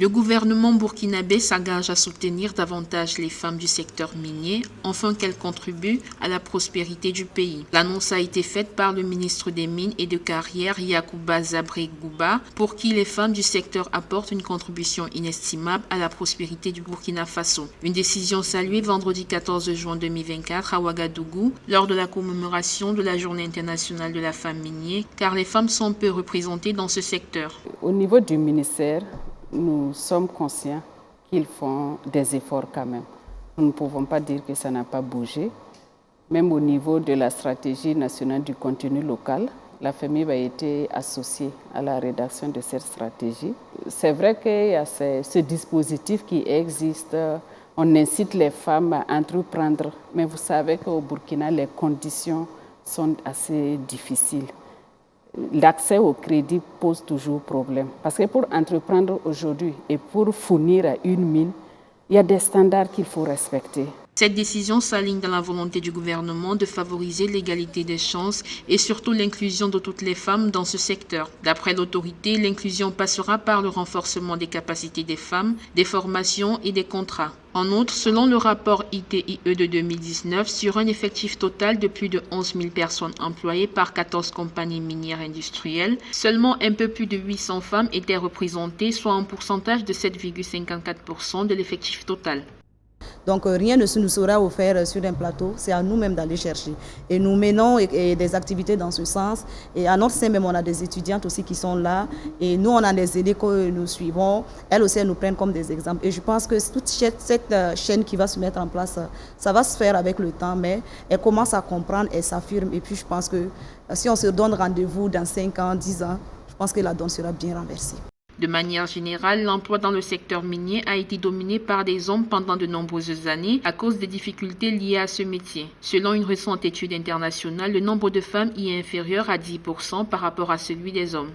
Le gouvernement burkinabé s'engage à soutenir davantage les femmes du secteur minier afin qu'elles contribuent à la prospérité du pays. L'annonce a été faite par le ministre des Mines et de Carrières, Yacouba Zabré-Gouba, pour qui les femmes du secteur apportent une contribution inestimable à la prospérité du Burkina Faso. Une décision saluée vendredi 14 juin 2024 à Ouagadougou lors de la commémoration de la Journée internationale de la femme minière, car les femmes sont peu représentées dans ce secteur. Au niveau du ministère, nous sommes conscients qu'ils font des efforts quand même. Nous ne pouvons pas dire que ça n'a pas bougé. Même au niveau de la stratégie nationale du contenu local, la FEMIB a été associée à la rédaction de cette stratégie. C'est vrai qu'il y a ce dispositif qui existe. On incite les femmes à entreprendre. Mais vous savez qu'au Burkina, les conditions sont assez difficiles. L'accès au crédit pose toujours problème. Parce que pour entreprendre aujourd'hui et pour fournir à une mine, il y a des standards qu'il faut respecter. Cette décision s'aligne dans la volonté du gouvernement de favoriser l'égalité des chances et surtout l'inclusion de toutes les femmes dans ce secteur. D'après l'autorité, l'inclusion passera par le renforcement des capacités des femmes, des formations et des contrats. En outre, selon le rapport ITIE de 2019, sur un effectif total de plus de 11 000 personnes employées par 14 compagnies minières industrielles, seulement un peu plus de 800 femmes étaient représentées, soit un pourcentage de 7,54% de l'effectif total. Donc rien ne nous sera offert sur un plateau, c'est à nous-mêmes d'aller chercher. Et nous menons des activités dans ce sens. Et à notre sein même, on a des étudiantes aussi qui sont là. Et nous, on a des aînés que nous suivons. Elles aussi, elles nous prennent comme des exemples. Et je pense que toute cette chaîne qui va se mettre en place, ça va se faire avec le temps. Mais elle commence à comprendre, elle s'affirme. Et puis je pense que si on se donne rendez-vous dans 5 ans, 10 ans, je pense que la donne sera bien renversée. De manière générale, l'emploi dans le secteur minier a été dominé par des hommes pendant de nombreuses années à cause des difficultés liées à ce métier. Selon une récente étude internationale, le nombre de femmes y est inférieur à 10% par rapport à celui des hommes.